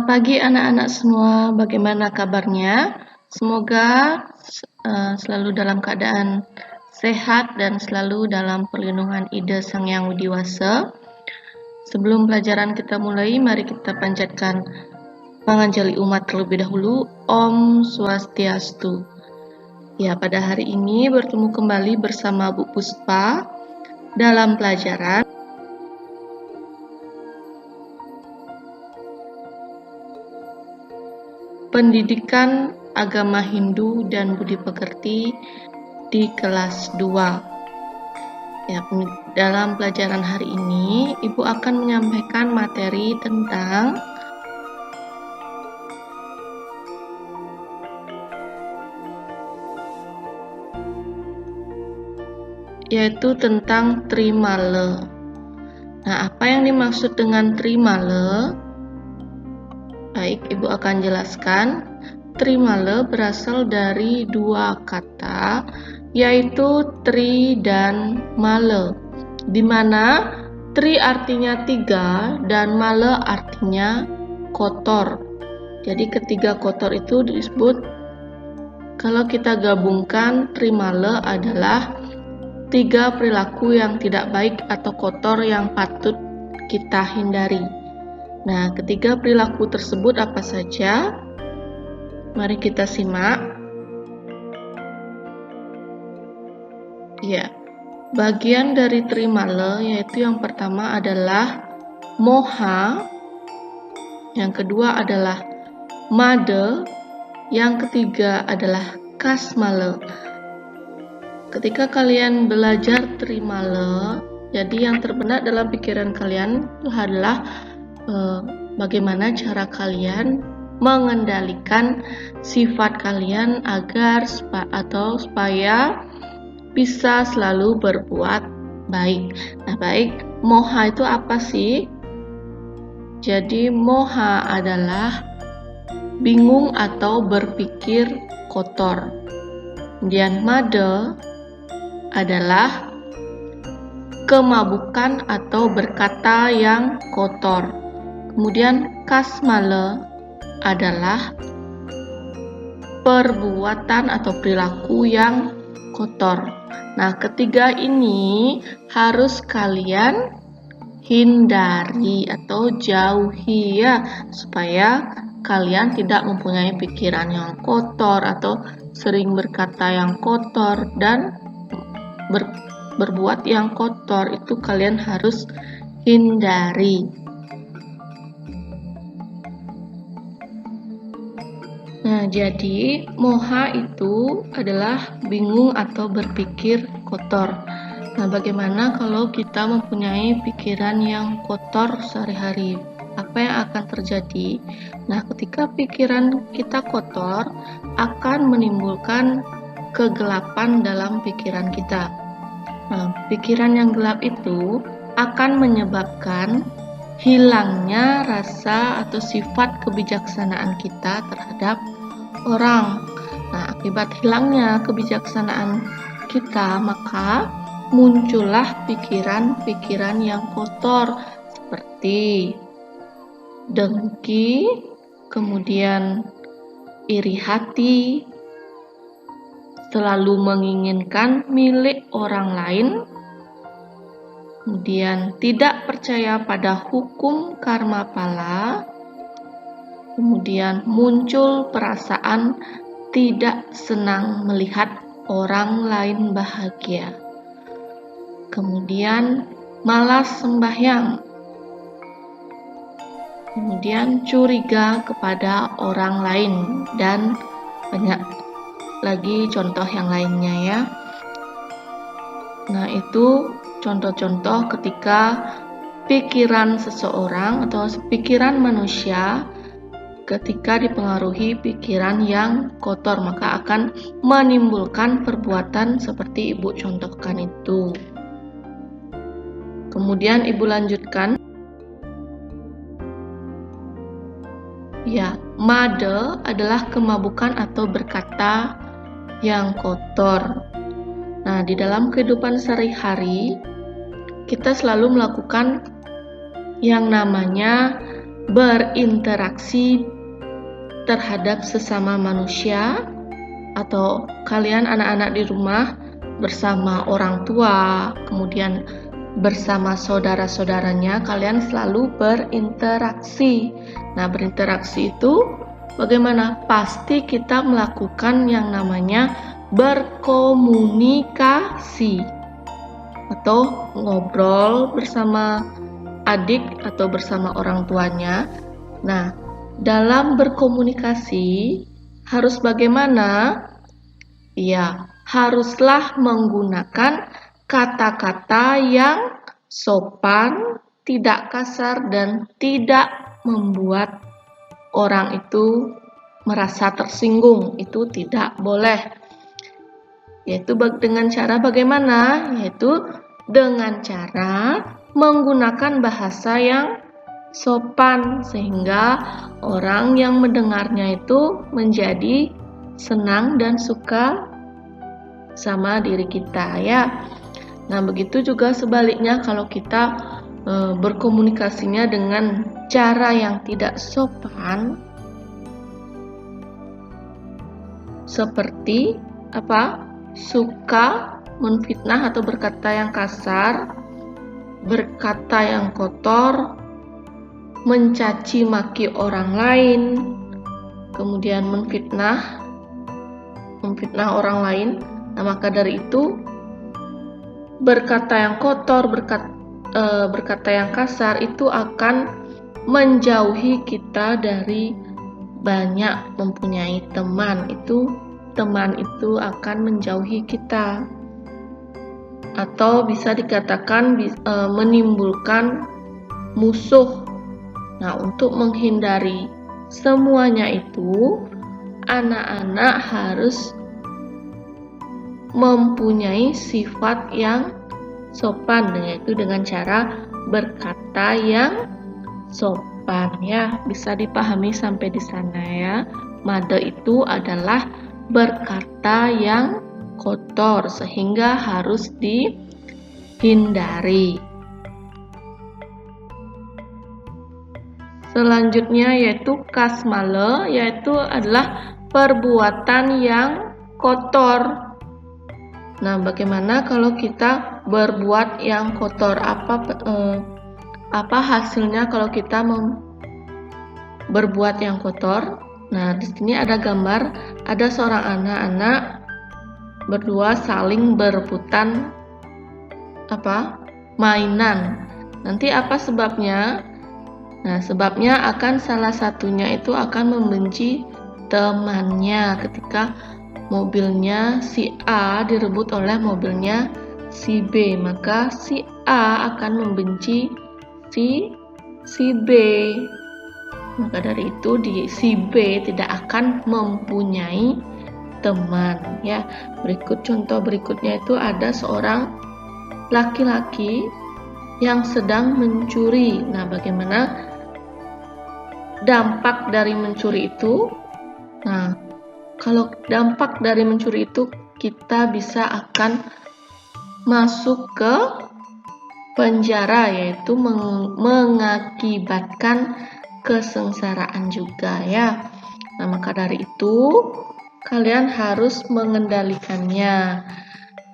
Pagi anak-anak semua, bagaimana kabarnya? Semoga selalu dalam keadaan sehat dan selalu dalam perlindungan Ida Sang Yang Widi Wasa. Sebelum pelajaran kita mulai, mari kita panjatkan panganjali umat terlebih dahulu. Om Swastiastu. Ya, pada hari ini bertemu kembali bersama Bu Puspa dalam pelajaran Pendidikan Agama Hindu dan Budi Pekerti di kelas 2. Ya, dalam pelajaran hari ini, Ibu akan menyampaikan materi tentang yaitu tentang Trimala. Nah, apa yang dimaksud dengan Trimala? Baik, Ibu akan jelaskan. Trimala berasal dari dua kata, yaitu tri dan mala, di mana tri artinya tiga dan mala artinya kotor. Jadi ketiga kotor itu disebut, kalau kita gabungkan, trimala adalah tiga perilaku yang tidak baik atau kotor yang patut kita hindari. Nah, ketiga perilaku tersebut apa saja? Mari kita simak. Ya, bagian dari trimala yaitu yang pertama adalah moha, yang kedua adalah mada, yang ketiga adalah kasmala. Ketika kalian belajar trimala, jadi yang terbenak dalam pikiran kalian itu adalah bagaimana cara kalian mengendalikan sifat kalian agar supaya bisa selalu berbuat baik. Nah, baik, moha itu apa sih? Jadi moha adalah bingung atau berpikir kotor. Kemudian mada adalah kemabukan atau berkata yang kotor. Kemudian kasmala adalah perbuatan atau perilaku yang kotor. Nah, ketiga ini harus kalian hindari atau jauhi ya, supaya kalian tidak mempunyai pikiran yang kotor atau sering berkata yang kotor dan berbuat yang kotor. Itu kalian harus hindari. Nah, jadi moha itu adalah bingung atau berpikir kotor. Nah, bagaimana kalau kita mempunyai pikiran yang kotor sehari-hari? Apa yang akan terjadi? Nah, ketika pikiran kita kotor, akan menimbulkan kegelapan dalam pikiran kita. Nah, pikiran yang gelap itu akan menyebabkan hilangnya rasa atau sifat kebijaksanaan kita terhadap orang. Nah, akibat hilangnya kebijaksanaan kita, maka muncullah pikiran-pikiran yang kotor seperti dengki, kemudian iri hati, selalu menginginkan milik orang lain, kemudian tidak percaya pada hukum karma pala, kemudian muncul perasaan tidak senang melihat orang lain bahagia, kemudian malas sembahyang, kemudian curiga kepada orang lain, dan banyak lagi contoh yang lainnya ya. Nah, itu contoh-contoh ketika pikiran seseorang atau pikiran manusia ketika dipengaruhi pikiran yang kotor, maka akan menimbulkan perbuatan seperti Ibu contohkan itu. Kemudian Ibu lanjutkan. Ya, mada adalah kemabukan atau berkata yang kotor. Nah, di dalam kehidupan sehari-hari kita selalu melakukan yang namanya berinteraksi terhadap sesama manusia, atau kalian anak-anak di rumah bersama orang tua, kemudian bersama saudara-saudaranya, kalian selalu berinteraksi. Nah, berinteraksi itu bagaimana? Pasti kita melakukan yang namanya berkomunikasi atau ngobrol bersama adik atau bersama orang tuanya. Nah, dalam berkomunikasi harus bagaimana? Ya, haruslah menggunakan kata-kata yang sopan, tidak kasar, dan tidak membuat orang itu merasa tersinggung. Itu tidak boleh. Yaitu dengan cara bagaimana? Yaitu dengan cara menggunakan bahasa yang sopan, sehingga orang yang mendengarnya itu menjadi senang dan suka sama diri kita, ya. Nah, begitu juga sebaliknya kalau kita berkomunikasinya dengan cara yang tidak sopan, seperti apa? Suka menfitnah atau berkata yang kasar, berkata yang kotor, mencaci maki orang lain, kemudian memfitnah orang lain. Nah, maka dari itu berkata yang kotor, berkata yang kasar itu akan menjauhi kita dari banyak mempunyai teman. Teman itu akan menjauhi kita, atau bisa dikatakan menimbulkan musuh. Nah, untuk menghindari semuanya itu, anak-anak harus mempunyai sifat yang sopan, yaitu dengan cara berkata yang sopan, ya. Bisa dipahami sampai di sana, ya. Made itu adalah berkata yang kotor, sehingga harus dihindari. Selanjutnya yaitu kasmale, yaitu adalah perbuatan yang kotor. Nah, bagaimana kalau kita berbuat yang kotor? Apa hasilnya kalau kita berbuat yang kotor? Nah, di sini ada gambar, ada seorang anak-anak berdua saling berebutan mainan. Nanti apa sebabnya? Nah, sebabnya akan salah satunya itu akan membenci temannya ketika mobilnya si A direbut oleh mobilnya si B, maka si A akan membenci si B. Maka dari itu si B tidak akan mempunyai teman, ya. Contoh berikutnya itu ada seorang laki-laki yang sedang mencuri. Nah, bagaimana dampak dari mencuri itu? Nah, kalau dampak dari mencuri itu, kita bisa akan masuk ke penjara, yaitu mengakibatkan kesengsaraan juga, ya. Nah, maka dari itu kalian harus mengendalikannya.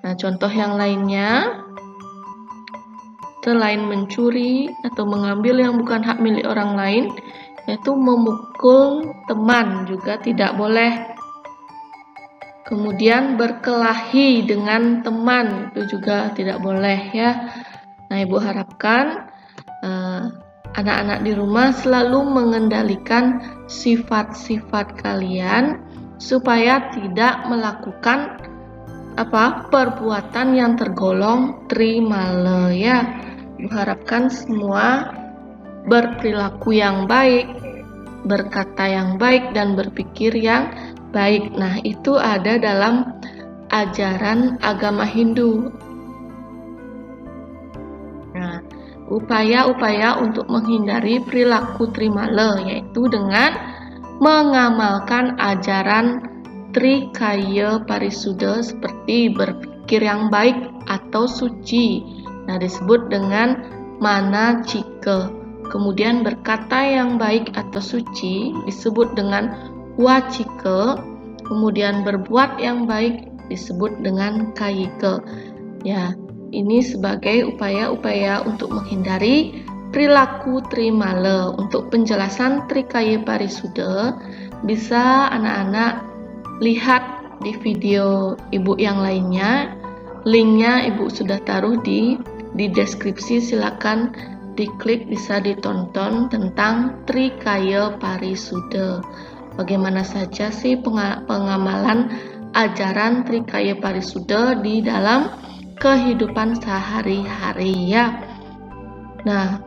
Nah, contoh yang lainnya, selain mencuri atau mengambil yang bukan hak milik orang lain, yaitu memukul teman juga tidak boleh. Kemudian berkelahi dengan teman itu juga tidak boleh, ya. Nah, Ibu harapkan anak-anak di rumah selalu mengendalikan sifat-sifat kalian supaya tidak melakukan perbuatan yang tergolong trimale, ya. Ibu harapkan semua berperilaku yang baik, berkata yang baik, dan berpikir yang baik. Nah, itu ada dalam ajaran agama Hindu. Nah, upaya-upaya untuk menghindari perilaku trimale yaitu dengan mengamalkan ajaran Trikaya Parisuddha seperti berpikir yang baik atau suci. Nah, disebut dengan manacika. Kemudian berkata yang baik atau suci disebut dengan wacike. Kemudian berbuat yang baik disebut dengan kayike. Ya, ini sebagai upaya-upaya untuk menghindari perilaku trimale. Untuk penjelasan Trikaya Parisuda bisa anak-anak lihat di video ibu yang lainnya. Linknya ibu sudah taruh di deskripsi, silakan diklik, bisa ditonton tentang Trikaya Parisuda. Bagaimana saja sih pengamalan ajaran Trikaya Parisuda di dalam kehidupan sehari-hari ya. Nah,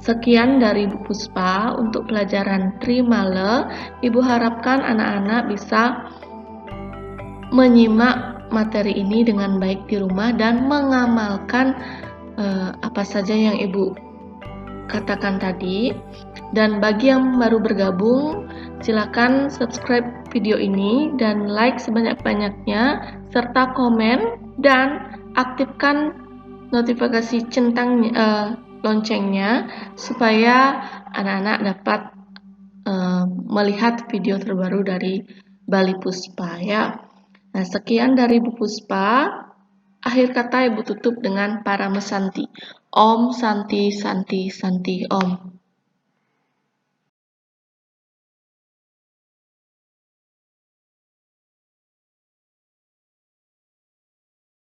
sekian dari Bu Puspa untuk pelajaran Trimale. Ibu harapkan anak-anak bisa menyimak materi ini dengan baik di rumah dan mengamalkan apa saja yang Ibu katakan tadi. Dan bagi yang baru bergabung, silakan subscribe video ini dan like sebanyak-banyaknya, serta komen dan aktifkan notifikasi centang loncengnya supaya anak-anak dapat melihat video terbaru dari Bali Puspa ya. Nah, sekian dari Bu Puspa. Akhir kata Ibu tutup dengan para mesanti. Om Santi Santi Santi Om.